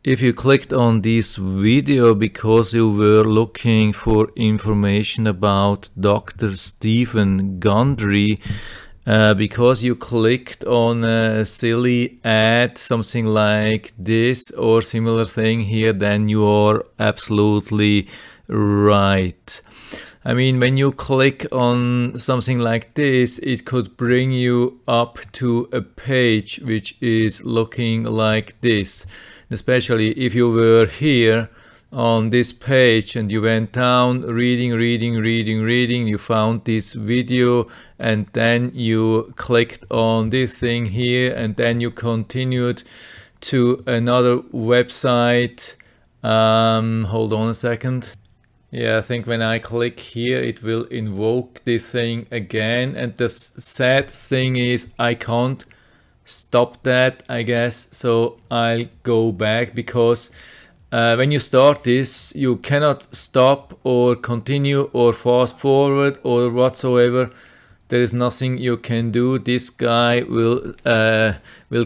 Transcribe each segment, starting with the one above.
If you clicked on this video because you were looking for information about Dr. Stephen Gundry, because you clicked on a silly ad, something like this or similar thing here, then you are absolutely right. I mean, when you click on something like this, it could bring you up to a page which is looking like this. Especially if you were here on this page and you went down reading, you found this video and then you clicked on this thing here and then you continued to another website. Hold on a second. Yeah, I think when I click here, it will invoke this thing again. And the sad thing is I can't stop that, I guess. So I'll go back because when you start this, you cannot stop or continue or fast forward or whatsoever. There is nothing you can do. This guy will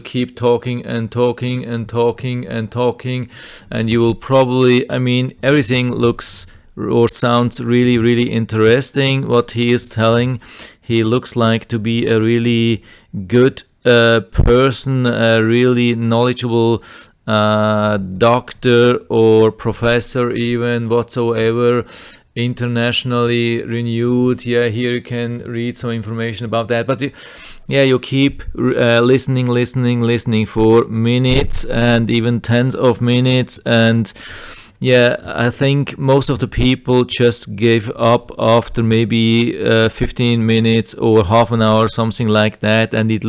keep talking and talking and talking and talking, and you will probably, I mean, everything looks or sounds really interesting what he is telling. He looks like to be a really good person, a really knowledgeable doctor or professor even whatsoever, internationally renewed. Yeah, here you can read some information about that, but you keep listening for minutes and even tens of minutes, and yeah, I think most of the people just gave up after maybe 15 minutes or half an hour, something like that, and it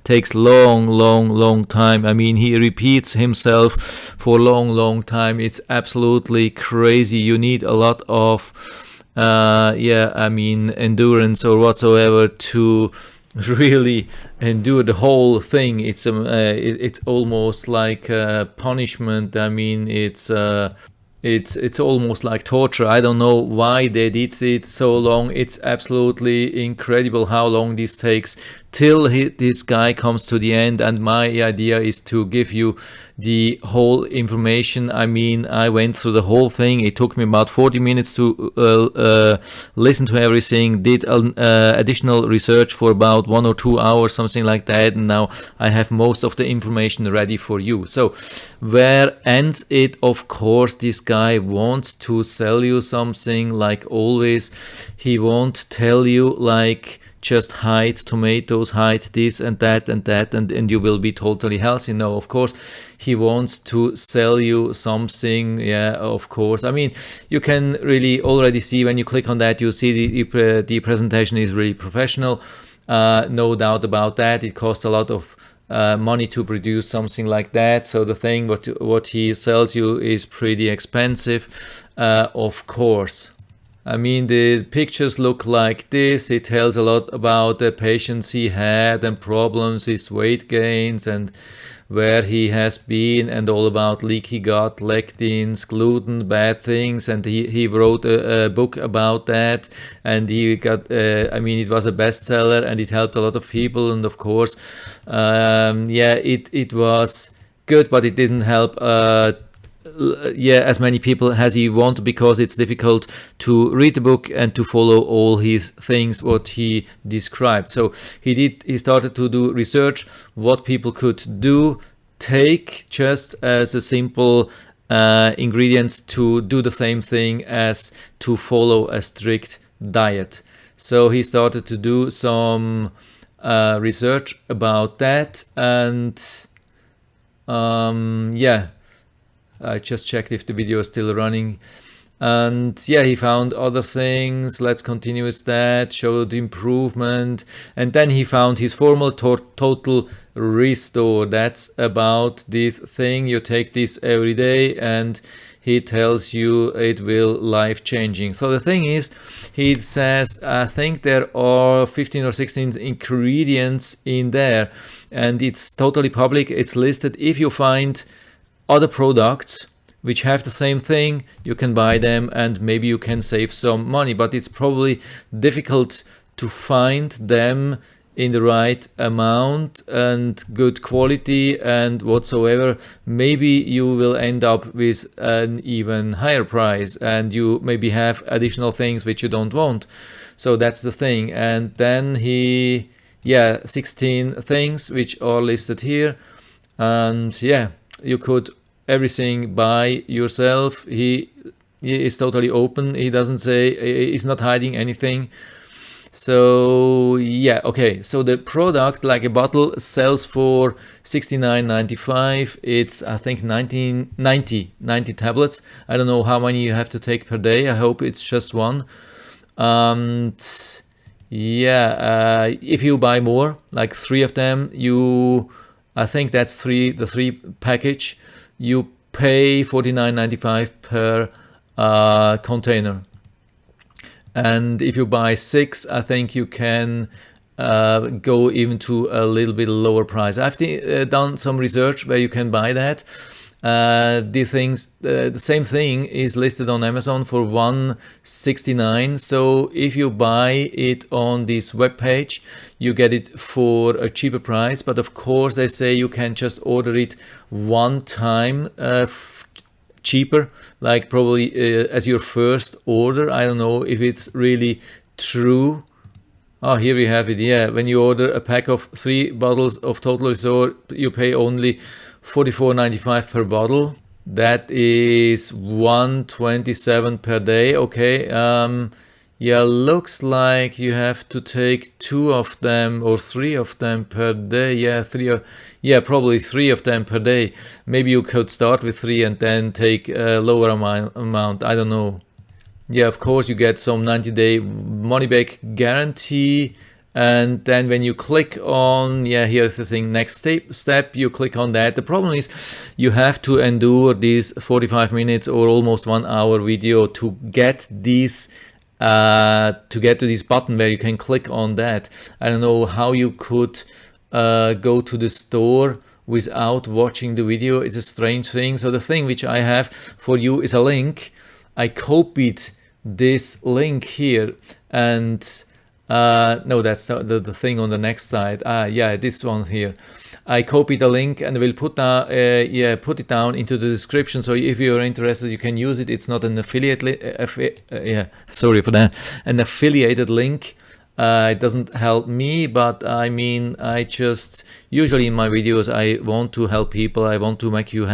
takes long time. I mean, he repeats himself for long time. It's absolutely crazy. You need a lot of endurance or whatsoever to really endure the whole thing. It's almost like punishment. I mean, it's almost like torture. I don't know why they did it so long. It's absolutely incredible how long this takes till this guy comes to the end, and my idea is to give you the whole information. I mean, I went through the whole thing. It took me about 40 minutes to listen to everything, did additional research for about 1 or 2 hours, something like that, and now I have most of the information ready for you. So where ends it? Of course, this guy wants to sell you something, like always. He won't tell you like just hide tomatoes, hide this and that and you will be totally healthy. No, of course he wants to sell you something. Yeah, of course. I mean, you can really already see when you click on that, you see the presentation is really professional. No doubt about that. It costs a lot of money to produce something like that, so the thing what he sells you is pretty expensive, of course. I mean, the pictures look like this. It tells a lot about the patients he had and problems, his weight gains and where he has been, and all about leaky gut, lectins, gluten, bad things. And he wrote a book about that, and he got, it was a bestseller and it helped a lot of people. And of course, it was good, but it didn't help as many people as he wanted, because it's difficult to read the book and to follow all his things what he described. So he started to do research what people could take just as a simple ingredients to do the same thing as to follow a strict diet. So he started to do some research about that, and I just checked if the video is still running, and he found other things. Let's continue with that. Showed improvement, and then he found his formal total restore. That's about this thing. You take this every day and he tells you it will life changing. So the thing is, he says, I think there are 15 or 16 ingredients in there, and it's totally public. It's listed. If you find other products which have the same thing, you can buy them and maybe you can save some money, but it's probably difficult to find them in the right amount and good quality and whatsoever, maybe you will end up with an even higher price, and you maybe have additional things which you don't want. So that's the thing. And then he, yeah, 16 things which are listed here, and yeah, you could everything by yourself. He is totally open. He doesn't say, he's not hiding anything. So yeah, okay, so the product, like a bottle, sells for $69.95. It's, I think, 90 tablets. I don't know how many you have to take per day. I hope it's just one. And yeah, if you buy more, like 3 of them, I think that's the 3 package, you pay $49.95 per container. And if you buy 6, I think you can go even to a little bit lower price. I've done some research where you can buy that. The same thing is listed on Amazon for $169. So if you buy it on this webpage, you get it for a cheaper price. But of course, they say you can just order it one time cheaper, like probably as your first order. I don't know if it's really true. Oh, here we have it. Yeah, when you order a pack of 3 bottles of Total Resort, you pay only $44.95 per bottle. That is $127 per day. Okay. Yeah, looks like you have to take 2 of them or 3 of them per day. Yeah, probably 3 of them per day. Maybe you could start with 3 and then take a lower amount. I don't know. Yeah, of course you get some 90-day money-back guarantee. And then when you click on, yeah, here's the thing, next step, you click on that. The problem is you have to endure these 45 minutes or almost 1 hour video to get these to get to this button where you can click on that. I don't know how you could go to the store without watching the video. It's a strange thing. So the thing which I have for you is a link. I copied this link here, and no, that's not the thing on the next side. Yeah, this one here. I copied the link and will put it down into the description. So if you're interested, you can use it. It's not an affiliate sorry for that. An affiliated link. It doesn't help me, but I mean, I just usually in my videos I want to help people. I want to make you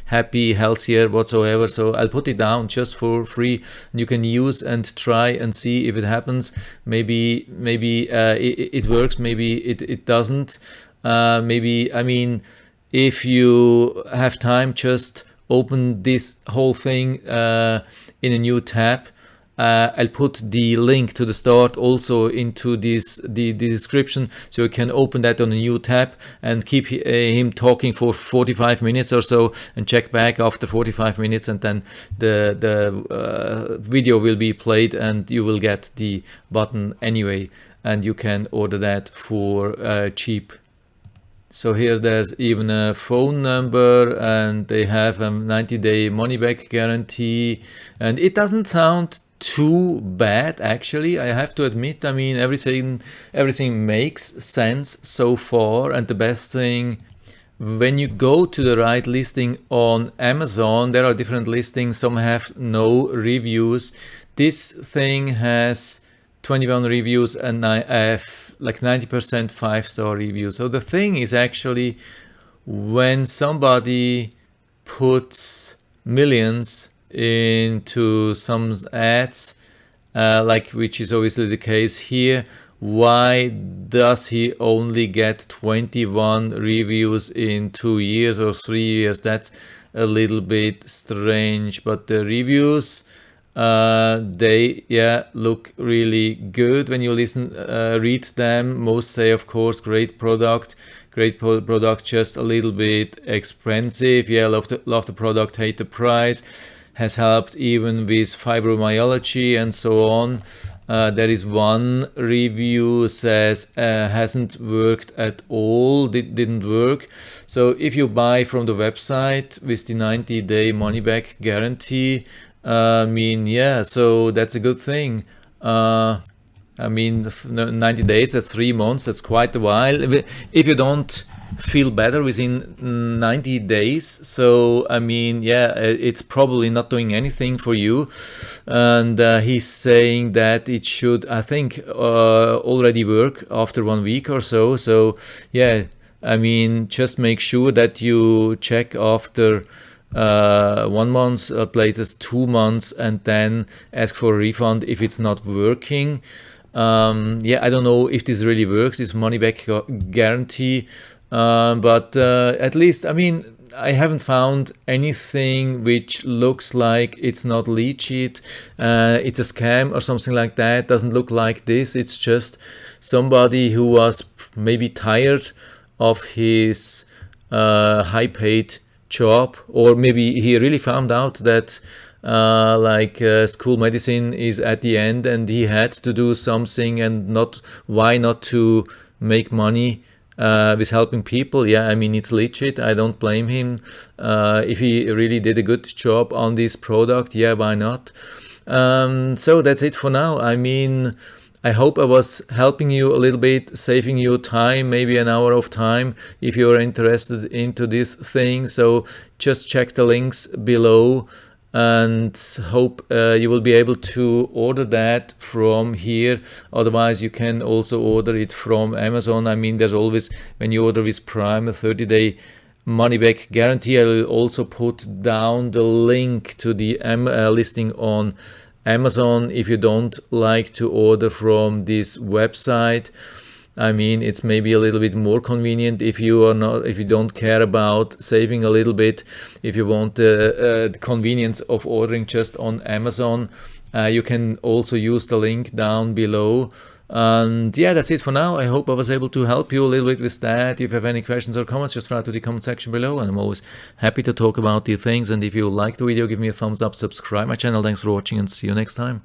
happy, healthier, whatsoever. So I'll put it down just for free. You can use and try and see if it happens. Maybe it works. Maybe it doesn't. Maybe, I mean, if you have time, just open this whole thing in a new tab. I'll put the link to the start also into the description, so you can open that on a new tab and keep him talking for 45 minutes or so, and check back after 45 minutes, and then the video will be played and you will get the button anyway, and you can order that for cheap. So here there's even a phone number, and they have a 90-day money-back guarantee, and it doesn't sound too bad, actually. I have to admit, I mean, everything makes sense so far. And the best thing, when you go to the right listing on Amazon, there are different listings. Some have no reviews. This thing has 21 reviews, and I have like 90% 5-star reviews. So the thing is, actually, when somebody puts millions into some ads, like which is obviously the case here, why does he only get 21 reviews in 2 years or 3 years? That's a little bit strange. But the reviews, they look really good when you read them. Most say, of course, great product, just a little bit expensive. Yeah, love the product, hate the price, has helped even with fibromyalgia and so on. There is one review says hasn't worked at all, didn't work. So if you buy from the website with the 90-day money-back guarantee, I mean, yeah, so that's a good thing. I mean, 90 days, that's 3 months, that's quite a while. If you don't feel better within 90 days, so I mean, yeah, it's probably not doing anything for you. And he's saying that it should, I think, already work after 1 week or so. So yeah, I mean, just make sure that you check after 1 month, at latest 2 months, and then ask for a refund if it's not working. Yeah, I don't know if this really works, this money back guarantee, but at least, I mean, I haven't found anything which looks like it's not legit, it's a scam or something like that. Doesn't look like this. It's just somebody who was maybe tired of his high-paid job, or maybe he really found out that school medicine is at the end and he had to do something, and why not to make money with helping people. Yeah, I mean, it's legit. I don't blame him. If he really did a good job on this product, yeah, why not? So that's it for now. I mean, I hope I was helping you a little bit, saving you time, maybe an hour of time if you're interested into this thing. So just check the links below, and hope you will be able to order that from here. Otherwise, you can also order it from Amazon. I mean, there's always, when you order with Prime, a 30-day money back guarantee. I will also put down the link to the listing on Amazon if you don't like to order from this website. I mean, it's maybe a little bit more convenient if you don't care about saving a little bit. If you want the convenience of ordering just on Amazon, you can also use the link down below. And yeah, that's it for now. I hope I was able to help you a little bit with that. If you have any questions or comments, just write to the comment section below, and I'm always happy to talk about these things. And if you like the video, give me a thumbs up, subscribe my channel. Thanks for watching, and see you next time.